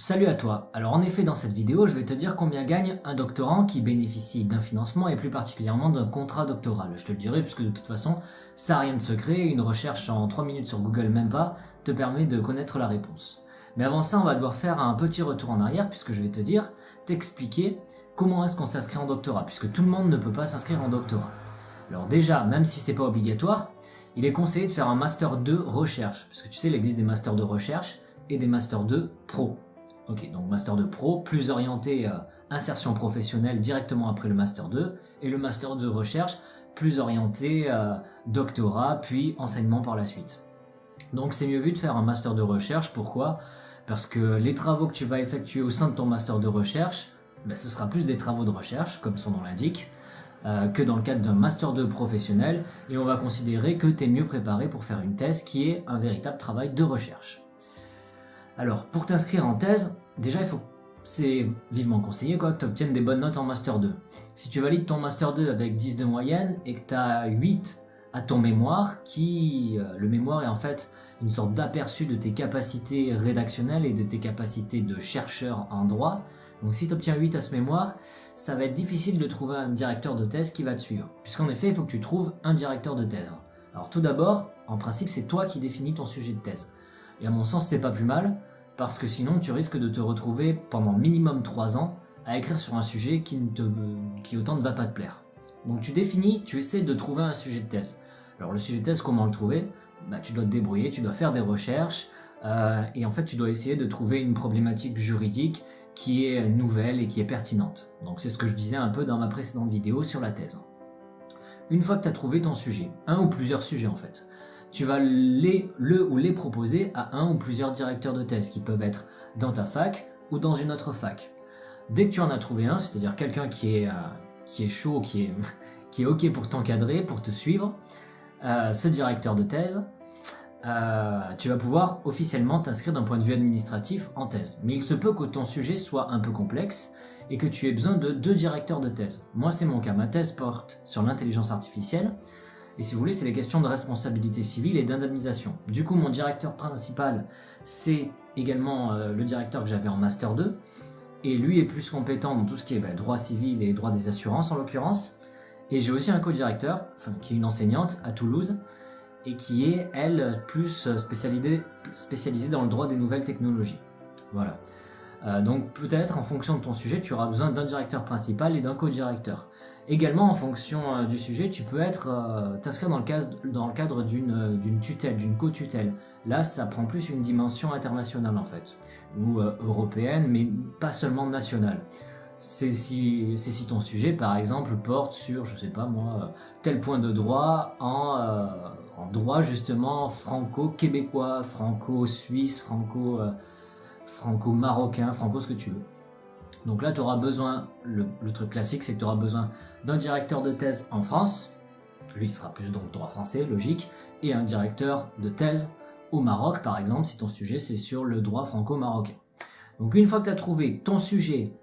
Salut à toi. Alors en effet dans cette vidéo je vais te dire combien gagne un doctorant qui bénéficie d'un financement et plus particulièrement d'un contrat doctoral. Je te le dirai puisque de toute façon ça n'a rien de secret, une recherche en 3 minutes sur Google même pas te permet de connaître la réponse. Mais avant ça on va devoir faire un petit retour en arrière puisque je vais t'expliquer comment est-ce qu'on s'inscrit en doctorat puisque tout le monde ne peut pas s'inscrire en doctorat. Alors déjà même si c'est pas obligatoire, il est conseillé de faire un master 2 recherche puisque tu sais il existe des masters de recherche et des masters 2 pro. Ok, donc Master 2 Pro, plus orienté insertion professionnelle directement après le Master 2, et le Master 2 Recherche, plus orienté doctorat, puis enseignement par la suite. Donc c'est mieux vu de faire un Master de Recherche, pourquoi? Parce que les travaux que tu vas effectuer au sein de ton Master de Recherche, ce sera plus des travaux de recherche, comme son nom l'indique, que dans le cadre d'un Master 2 professionnel, et on va considérer que tu es mieux préparé pour faire une thèse qui est un véritable travail de recherche. Alors, pour t'inscrire en thèse, déjà c'est vivement conseillé que tu obtiennes des bonnes notes en Master 2. Si tu valides ton Master 2 avec 10 de moyenne et que tu as 8 à ton mémoire, le mémoire est en fait une sorte d'aperçu de tes capacités rédactionnelles et de tes capacités de chercheur en droit. Donc si tu obtiens 8 à ce mémoire, ça va être difficile de trouver un directeur de thèse qui va te suivre. Puisqu'en effet, il faut que tu trouves un directeur de thèse. Alors tout d'abord, en principe, c'est toi qui définis ton sujet de thèse. Et à mon sens, c'est pas plus mal, parce que sinon tu risques de te retrouver pendant minimum 3 ans à écrire sur un sujet qui autant ne va pas te plaire. Donc tu définis, tu essaies de trouver un sujet de thèse. Alors le sujet de thèse, comment le trouver? Tu dois te débrouiller, tu dois faire des recherches, et en fait tu dois essayer de trouver une problématique juridique qui est nouvelle et qui est pertinente. Donc c'est ce que je disais un peu dans ma précédente vidéo sur la thèse. Une fois que tu as trouvé ton sujet, un ou plusieurs sujets en fait, tu vas les proposer à un ou plusieurs directeurs de thèse qui peuvent être dans ta fac ou dans une autre fac. Dès que tu en as trouvé un, c'est-à-dire quelqu'un qui est chaud, qui est ok pour t'encadrer, pour te suivre, ce directeur de thèse, tu vas pouvoir officiellement t'inscrire d'un point de vue administratif en thèse. Mais il se peut que ton sujet soit un peu complexe et que tu aies besoin de 2 directeurs de thèse. Moi c'est mon cas, ma thèse porte sur l'intelligence artificielle. Et si vous voulez, c'est les questions de responsabilité civile et d'indemnisation. Du coup, mon directeur principal, c'est également le directeur que j'avais en Master 2. Et lui est plus compétent dans tout ce qui est droit civil et droit des assurances en l'occurrence. Et j'ai aussi un co-directeur, qui est une enseignante à Toulouse, et qui est, elle, plus spécialisée dans le droit des nouvelles technologies. Voilà. Donc peut-être, en fonction de ton sujet, tu auras besoin d'un directeur principal et d'un co-directeur. Également, en fonction du sujet, tu peux t'inscrire dans le cadre d'une tutelle, d'une co-tutelle. Là, ça prend plus une dimension internationale en fait, ou européenne, mais pas seulement nationale. C'est si ton sujet, par exemple, porte sur, je sais pas moi, tel point de droit en droit justement franco-québécois, franco-suisse, franco-marocain, franco ce que tu veux. Donc là, tu auras besoin, le truc classique, c'est que tu auras besoin d'un directeur de thèse en France, lui sera plus donc droit français, logique, et un directeur de thèse au Maroc, par exemple, si ton sujet c'est sur le droit franco-marocain. Donc une fois que tu as trouvé ton sujet,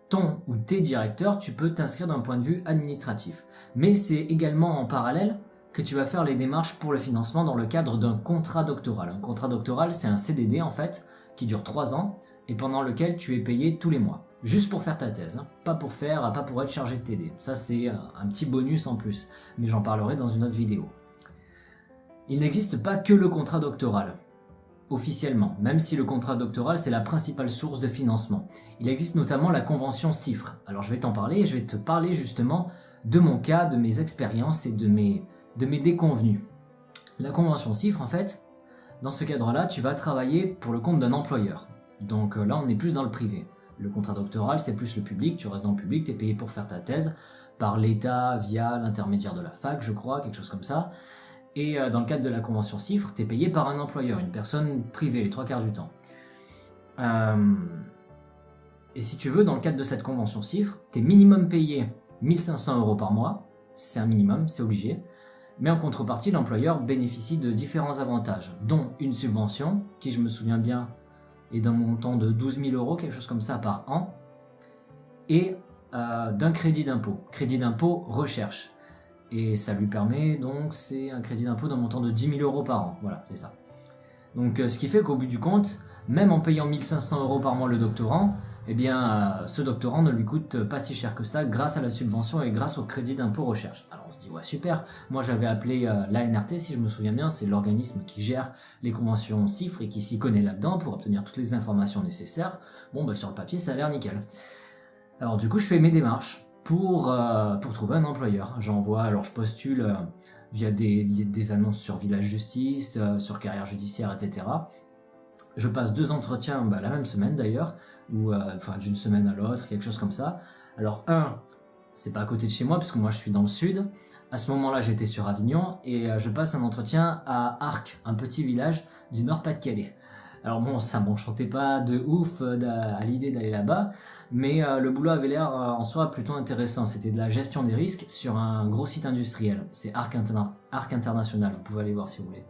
ton ou tes directeurs, tu peux t'inscrire d'un point de vue administratif. Mais c'est également en parallèle que tu vas faire les démarches pour le financement dans le cadre d'un contrat doctoral. Un contrat doctoral, c'est un CDD en fait, qui dure 3 ans, et pendant lequel tu es payé tous les mois. Juste pour faire ta thèse, pas pour être chargé de t'aider. Ça c'est un petit bonus en plus, mais j'en parlerai dans une autre vidéo. Il n'existe pas que le contrat doctoral, officiellement, même si le contrat doctoral c'est la principale source de financement. Il existe notamment la convention CIFRE. Alors je vais t'en parler et je vais te parler justement de mon cas, de mes expériences et de mes déconvenues. La convention CIFRE en fait, dans ce cadre-là, tu vas travailler pour le compte d'un employeur. Donc là on est plus dans le privé. Le contrat doctoral, c'est plus le public, tu restes dans le public, tu es payé pour faire ta thèse par l'État via l'intermédiaire de la fac, je crois, quelque chose comme ça. Et dans le cadre de la convention CIFRE, tu es payé par un employeur, une personne privée, les 3/4 du temps. Et si tu veux, dans le cadre de cette convention CIFRE, tu es minimum payé 1500 € par mois, c'est un minimum, c'est obligé. Mais en contrepartie, l'employeur bénéficie de différents avantages, dont une subvention, qui je me souviens bien, et d'un montant de 12 000 €, quelque chose comme ça par an, et d'un crédit d'impôt recherche. Et ça lui permet donc, c'est un crédit d'impôt d'un montant de 10 000 € par an, voilà, c'est ça. Donc ce qui fait qu'au bout du compte, même en payant 1 500 € par mois le doctorant, eh bien, ce doctorant ne lui coûte pas si cher que ça grâce à la subvention et grâce au crédit d'impôt recherche. Alors on se dit, ouais, super. Moi, j'avais appelé l'ANRT, si je me souviens bien, c'est l'organisme qui gère les conventions CIFRE et qui s'y connaît là-dedans pour obtenir toutes les informations nécessaires. Bon, bah, sur le papier, ça a l'air nickel. Alors du coup, je fais mes démarches pour trouver un employeur. Alors je postule via des annonces sur Village Justice, sur Carrière Judiciaire, etc. Je passe 2 entretiens la même semaine d'ailleurs, ou d'une semaine à l'autre, quelque chose comme ça. Alors c'est pas à côté de chez moi, parce que moi je suis dans le sud. À ce moment-là, j'étais sur Avignon, et je passe un entretien à Arques, un petit village du Nord-Pas-de-Calais. Alors bon, ça m'enchantait pas de ouf à l'idée d'aller là-bas, mais le boulot avait l'air en soi plutôt intéressant. C'était de la gestion des risques sur un gros site industriel. C'est Arc International, vous pouvez aller voir si vous voulez.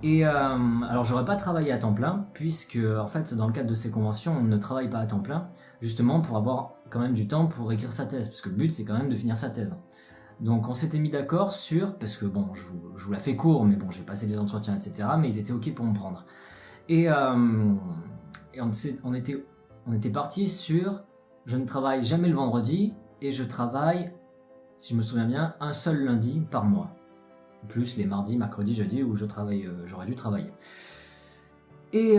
Et alors j'aurais pas travaillé à temps plein, puisque en fait dans le cadre de ces conventions, on ne travaille pas à temps plein, justement pour avoir quand même du temps pour écrire sa thèse, parce que le but c'est quand même de finir sa thèse. Donc on s'était mis d'accord sur, parce que bon, je vous la fais court, mais bon, j'ai passé des entretiens, etc., mais ils étaient ok pour me prendre. Et on était parti sur, je ne travaille jamais le vendredi, et je travaille, si je me souviens bien, un seul lundi par mois. Plus les mardis, mercredis, jeudis où j'aurais dû travailler. Et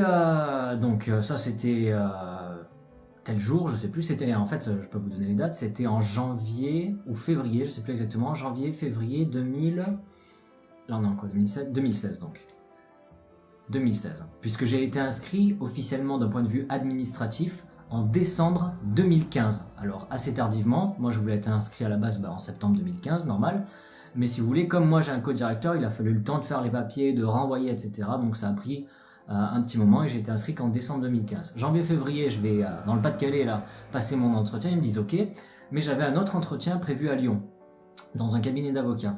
donc ça c'était tel jour, je sais plus, c'était en fait, je peux vous donner les dates, c'était en janvier ou février, je sais plus exactement, janvier, février 2016 donc. 2016, puisque j'ai été inscrit officiellement d'un point de vue administratif en décembre 2015. Alors assez tardivement, moi je voulais être inscrit à la base en septembre 2015, normal. Mais si vous voulez, comme moi j'ai un co-directeur, il a fallu le temps de faire les papiers, de renvoyer, etc. Donc ça a pris un petit moment et j'ai été inscrit qu'en décembre 2015. Janvier-février, je vais dans le Pas-de-Calais là passer mon entretien, ils me disent ok, mais j'avais un autre entretien prévu à Lyon, dans un cabinet d'avocats.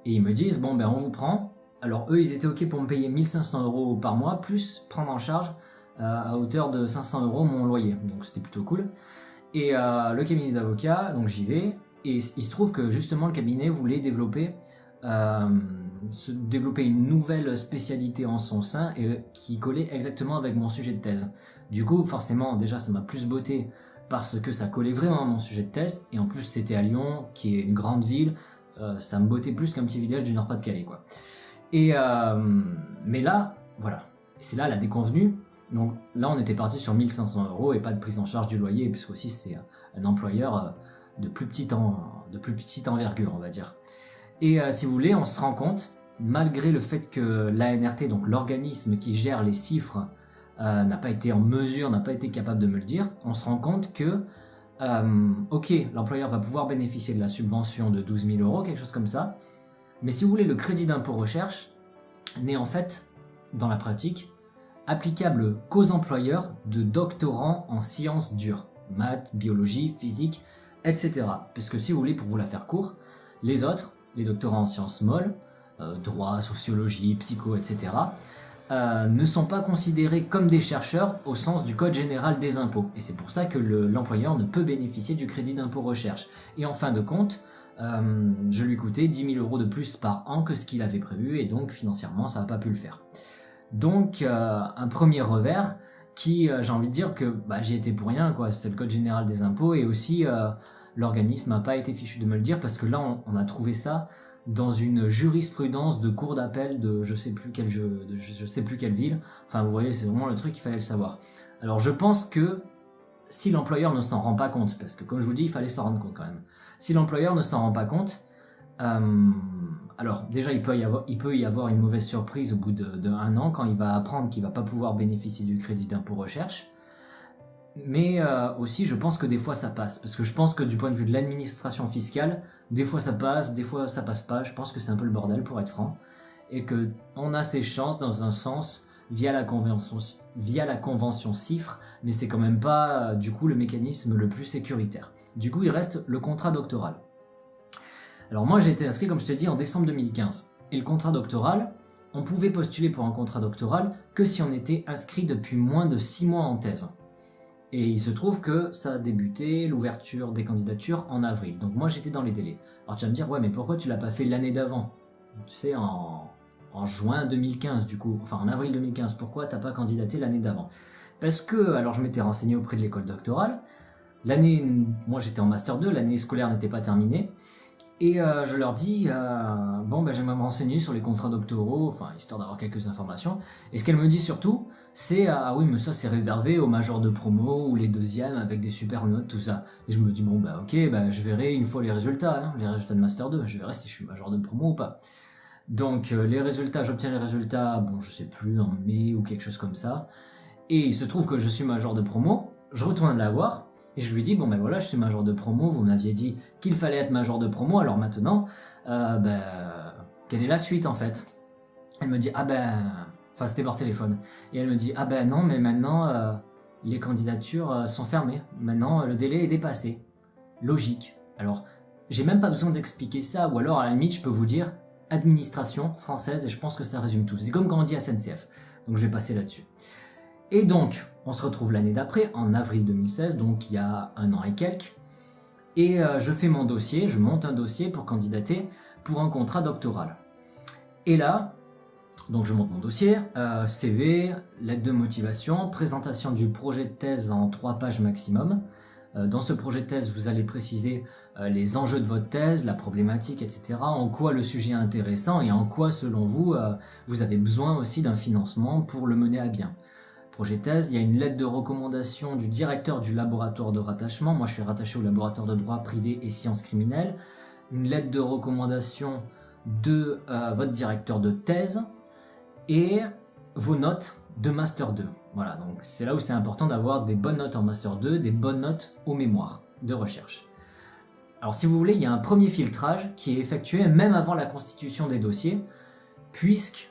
Et ils me disent bon on vous prend. Alors eux ils étaient ok pour me payer 1 500 € par mois, plus prendre en charge à hauteur de 500 € mon loyer. Donc c'était plutôt cool. Et le cabinet d'avocats, donc j'y vais. Et il se trouve que justement le cabinet voulait développer une nouvelle spécialité en son sein et qui collait exactement avec mon sujet de thèse. Du coup, forcément, déjà ça m'a plus botté parce que ça collait vraiment à mon sujet de thèse et en plus c'était à Lyon, qui est une grande ville, ça me bottait plus qu'un petit village du Nord-Pas-de-Calais, quoi. Et mais là, voilà, c'est là la déconvenue. Donc là, on était parti sur 1 500 € et pas de prise en charge du loyer, puisque aussi c'est un employeur de plus petite envergure, on va dire. Et si vous voulez, on se rend compte, malgré le fait que l'ANRT, donc l'organisme qui gère les CIFRE, n'a pas été en mesure, n'a pas été capable de me le dire, on se rend compte que, ok, l'employeur va pouvoir bénéficier de la subvention de 12 000 €, quelque chose comme ça, mais si vous voulez, le crédit d'impôt recherche n'est en fait, dans la pratique, applicable qu'aux employeurs de doctorants en sciences dures, maths, biologie, physique, etc. Puisque si vous voulez, pour vous la faire court, les autres, les doctorants en sciences molles, droit, sociologie, psycho, etc., ne sont pas considérés comme des chercheurs au sens du Code général des impôts. Et c'est pour ça que l'employeur ne peut bénéficier du crédit d'impôt recherche. Et en fin de compte, je lui coûtais 10 000 € de plus par an que ce qu'il avait prévu, et donc financièrement, ça n'a pas pu le faire. Donc, un premier revers qui, j'ai envie de dire que j'y étais pour rien, quoi. C'est le Code général des impôts, et aussi l'organisme n'a pas été fichu de me le dire, parce que là, on a trouvé ça dans une jurisprudence de cour d'appel de je sais plus quelle ville. Enfin, vous voyez, c'est vraiment le truc, il fallait le savoir. Alors, je pense que si l'employeur ne s'en rend pas compte, parce que comme je vous dis, il fallait s'en rendre compte quand même. Si l'employeur ne s'en rend pas compte, alors déjà il peut y avoir une mauvaise surprise au bout de 1 an quand il va apprendre qu'il va pas pouvoir bénéficier du crédit d'impôt recherche. Mais aussi je pense que des fois ça passe, parce que je pense que du point de vue de l'administration fiscale, des fois ça passe, des fois ça passe pas. Je pense que c'est un peu le bordel, pour être franc, et que on a ses chances dans un sens via la convention CIFRE, mais c'est quand même pas du coup le mécanisme le plus sécuritaire. Du coup il reste le contrat doctoral. Alors moi j'ai été inscrit, comme je t'ai dit, en décembre 2015. Et le contrat doctoral, on pouvait postuler pour un contrat doctoral que si on était inscrit depuis moins de 6 mois en thèse. Et il se trouve que ça a débuté, l'ouverture des candidatures, en avril. Donc moi j'étais dans les délais. Alors tu vas me dire, ouais mais pourquoi tu l'as pas fait l'année d'avant? Tu sais, en juin 2015 du coup, enfin en avril 2015, pourquoi t'as pas candidaté l'année d'avant? Parce que, alors je m'étais renseigné auprès de l'école doctorale, moi j'étais en Master 2, l'année scolaire n'était pas terminée, et je leur dis, bon ben j'aimerais me renseigner sur les contrats doctoraux, enfin histoire d'avoir quelques informations, et ce qu'elle me dit surtout, c'est, ah oui mais ça c'est réservé aux majors de promo, ou les deuxièmes avec des super notes, tout ça. Et je me dis, bon bah ok, bah, je verrai une fois les résultats de Master 2, je verrai si je suis major de promo ou pas. Donc j'obtiens les résultats, bon je sais plus, en mai ou quelque chose comme ça, et il se trouve que je suis major de promo, je retourne la voir, et je lui dis, bon ben voilà, je suis major de promo, vous m'aviez dit qu'il fallait être major de promo, alors maintenant, quelle est la suite en fait? Elle me dit, enfin c'était par téléphone, et elle me dit, ah ben non, mais maintenant, les candidatures sont fermées, maintenant le délai est dépassé. Logique. Alors, j'ai même pas besoin d'expliquer ça, ou alors à la limite je peux vous dire, administration française, et je pense que ça résume tout. C'est comme quand on dit SNCF, donc je vais passer là-dessus. Et donc, on se retrouve l'année d'après, en avril 2016, donc il y a 1 an et quelques, et je fais mon dossier, je monte un dossier pour candidater pour un contrat doctoral. Et là, donc je monte mon dossier, CV, lettre de motivation, présentation du projet de thèse en 3 pages maximum. Dans ce projet de thèse, vous allez préciser les enjeux de votre thèse, la problématique, etc. En quoi le sujet est intéressant et en quoi, selon vous, vous avez besoin aussi d'un financement pour le mener à bien. Projet de thèse, il y a une lettre de recommandation du directeur du laboratoire de rattachement. Moi, je suis rattaché au laboratoire de droit privé et sciences criminelles. Une lettre de recommandation de votre directeur de thèse et vos notes de Master 2. Voilà, donc c'est là où c'est important d'avoir des bonnes notes en Master 2, des bonnes notes au mémoire de recherche. Alors si vous voulez, il y a un premier filtrage qui est effectué même avant la constitution des dossiers, puisque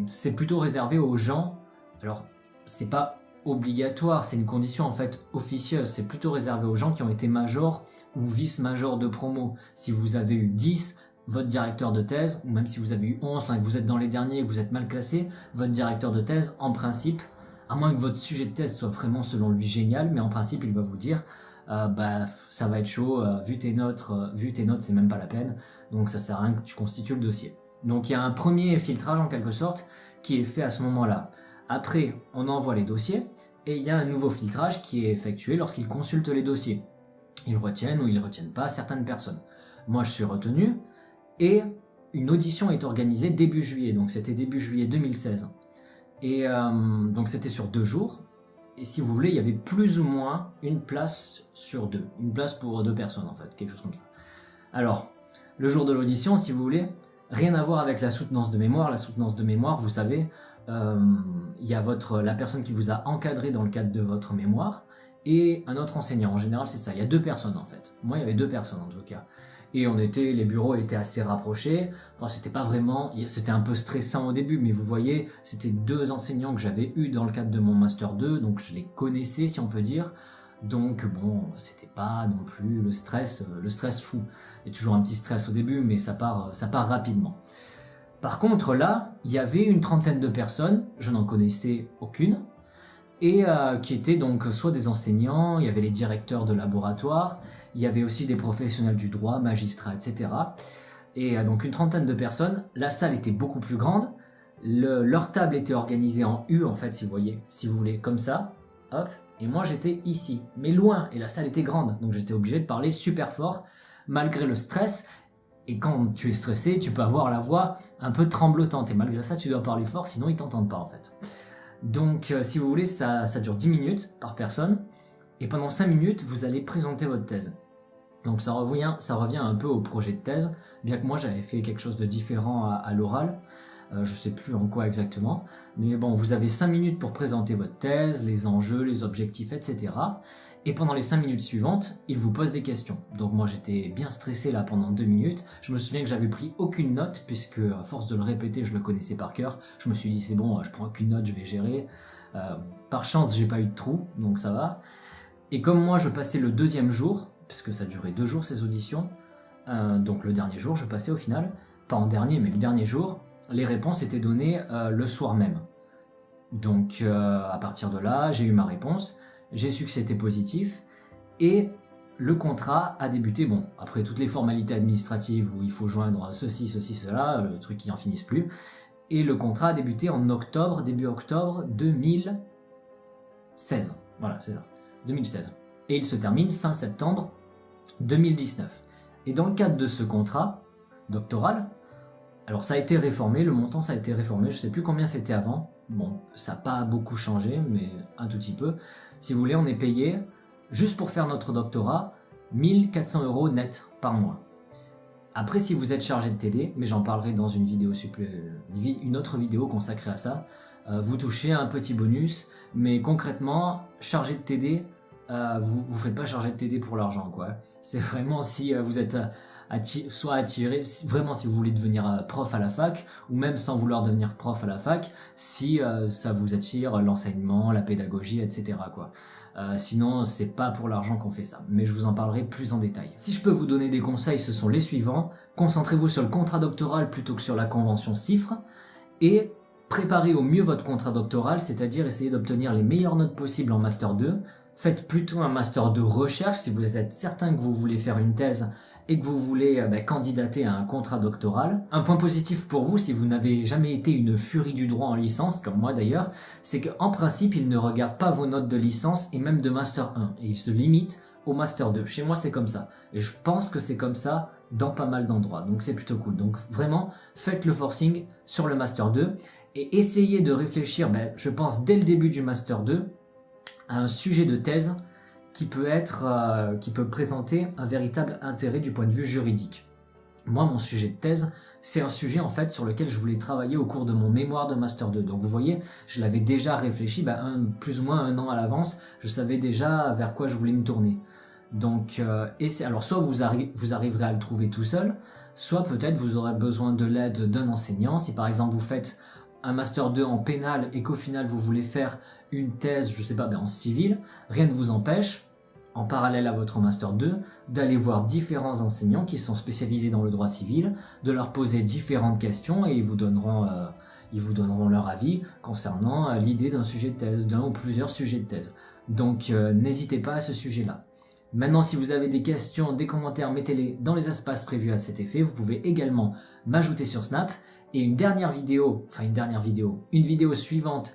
c'est plutôt réservé aux gens. Alors, c'est pas obligatoire, c'est une condition en fait officieuse, c'est plutôt réservé aux gens qui ont été majors ou vice-majors de promo. Si vous avez eu 10, votre directeur de thèse, ou même si vous avez eu 11, enfin que vous êtes dans les derniers et que vous êtes mal classé, votre directeur de thèse, en principe, à moins que votre sujet de thèse soit vraiment selon lui génial, mais en principe il va vous dire, ça va être chaud, vu tes notes c'est même pas la peine, donc ça sert à rien que tu constitues le dossier. Donc il y a un premier filtrage en quelque sorte qui est fait à ce moment-là. Après, on envoie les dossiers et il y a un nouveau filtrage qui est effectué lorsqu'ils consultent les dossiers. Ils retiennent ou ils ne retiennent pas certaines personnes. Moi, je suis retenu et une audition est organisée début juillet, donc c'était début juillet 2016. Et donc c'était sur 2 jours. Et si vous voulez, il y avait plus ou moins une place sur 2. Une place pour 2 personnes en fait, quelque chose comme ça. Alors, le jour de l'audition, si vous voulez, rien à voir avec la soutenance de mémoire. La soutenance de mémoire, vous savez, il y a la personne qui vous a encadré dans le cadre de votre mémoire et un autre enseignant. En général, c'est ça. Il y a 2 personnes en fait. Moi, il y avait 2 personnes en tout cas. Et les bureaux étaient assez rapprochés. Enfin, c'était pas vraiment, c'était un peu stressant au début, mais vous voyez, c'était 2 enseignants que j'avais eu dans le cadre de mon Master 2, donc je les connaissais, si on peut dire. Donc bon, c'était pas non plus le stress fou. Il y a toujours un petit stress au début, mais ça part rapidement. Par contre, là, il y avait une 30aine de personnes, je n'en connaissais aucune, et qui étaient donc soit des enseignants, il y avait les directeurs de laboratoire, il y avait aussi des professionnels du droit, magistrats, etc. Et donc une 30aine de personnes, la salle était beaucoup plus grande, leur table était organisée en U en fait, si vous voulez, comme ça, hop, et moi j'étais ici, mais loin, et la salle était grande, donc j'étais obligé de parler super fort, malgré le stress. Et quand tu es stressé, tu peux avoir la voix un peu tremblotante. Et malgré ça, tu dois parler fort, sinon ils t'entendent pas en fait. Donc si vous voulez, ça dure 10 minutes par personne. Et pendant 5 minutes, vous allez présenter votre thèse. Donc ça revient un peu au projet de thèse, bien que moi j'avais fait quelque chose de différent à l'oral. Je sais plus en quoi exactement. Mais bon, vous avez 5 minutes pour présenter votre thèse, les enjeux, les objectifs, etc. Et pendant les 5 minutes suivantes, il vous pose des questions. Donc moi j'étais bien stressé là pendant 2 minutes. Je me souviens que j'avais pris aucune note, puisque à force de le répéter, je le connaissais par cœur. Je me suis dit c'est bon, je prends aucune note, je vais gérer. Par chance, j'ai pas eu de trou, donc ça va. Et comme moi je passais le 2e jour, puisque ça durait 2 jours ces auditions, donc le dernier jour je passais au final, pas en dernier mais le dernier jour, les réponses étaient données le soir même. Donc à partir de là, j'ai eu ma réponse. J'ai su que c'était positif et le contrat a débuté, bon, après toutes les formalités administratives où il faut joindre ceci, cela, le truc qui n'en finisse plus, et le contrat a débuté en octobre, début octobre 2016. Voilà, c'est ça, 2016. Et il se termine fin septembre 2019. Et dans le cadre de ce contrat doctoral, alors ça a été réformé, le montant ça a été réformé, je ne sais plus combien c'était avant, bon, ça n'a pas beaucoup changé, mais un tout petit peu. Si vous voulez, on est payé, juste pour faire notre doctorat, 1400 € net par mois. Après, si vous êtes chargé de TD, mais j'en parlerai dans une vidéo une autre vidéo consacrée à ça, vous touchez un petit bonus, mais concrètement, chargé de TD, vous faites pas charger de TD pour l'argent, quoi. C'est vraiment si vous êtes soit attiré, vraiment si vous voulez devenir prof à la fac, ou même sans vouloir devenir prof à la fac, si ça vous attire l'enseignement, la pédagogie, etc., quoi. Sinon, c'est pas pour l'argent qu'on fait ça, mais je vous en parlerai plus en détail. Si je peux vous donner des conseils, ce sont les suivants. Concentrez-vous sur le contrat doctoral plutôt que sur la convention CIFRE, et préparez au mieux votre contrat doctoral, c'est-à-dire essayez d'obtenir les meilleures notes possibles en Master 2. Faites plutôt un Master 2 recherche si vous êtes certain que vous voulez faire une thèse et que vous voulez candidater à un contrat doctoral. Un point positif pour vous, si vous n'avez jamais été une furie du droit en licence, comme moi d'ailleurs, c'est qu'en principe, il ne regarde pas vos notes de licence et même de Master 1, et il se limite au Master 2. Chez moi, c'est comme ça. Et je pense que c'est comme ça dans pas mal d'endroits, donc c'est plutôt cool. Donc vraiment, faites le forcing sur le Master 2 et essayez de réfléchir, je pense, dès le début du Master 2, à un sujet de thèse qui peut présenter un véritable intérêt du point de vue juridique. Moi, mon sujet de thèse, c'est un sujet en fait sur lequel je voulais travailler au cours de mon mémoire de Master 2. Donc vous voyez, je l'avais déjà réfléchi, plus ou moins 1 an à l'avance, je savais déjà vers quoi je voulais me tourner. Donc, alors soit vous arriverez à le trouver tout seul, soit peut-être vous aurez besoin de l'aide d'un enseignant. Si par exemple vous faites un Master 2 en pénal et qu'au final vous voulez faire une thèse, je sais pas, en civil, rien ne vous empêche, en parallèle à votre Master 2, d'aller voir différents enseignants qui sont spécialisés dans le droit civil, de leur poser différentes questions et ils vous donneront leur avis concernant l'idée d'un sujet de thèse, d'un ou plusieurs sujets de thèse. Donc n'hésitez pas à ce sujet-là. Maintenant, si vous avez des questions, des commentaires, mettez-les dans les espaces prévus à cet effet. Vous pouvez également m'ajouter sur Snap. Et une vidéo suivante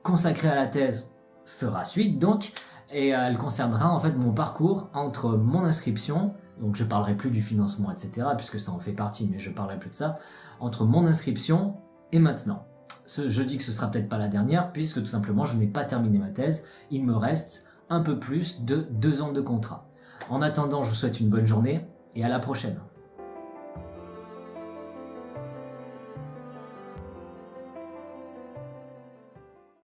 consacrée à la thèse fera suite donc, et elle concernera en fait mon parcours entre mon inscription, donc je parlerai plus du financement, etc., puisque ça en fait partie, mais je parlerai plus de ça, entre mon inscription et maintenant. Je dis que ce sera peut-être pas la dernière, puisque tout simplement je n'ai pas terminé ma thèse, il me reste un peu plus de 2 ans de contrat. En attendant, je vous souhaite une bonne journée et à la prochaine.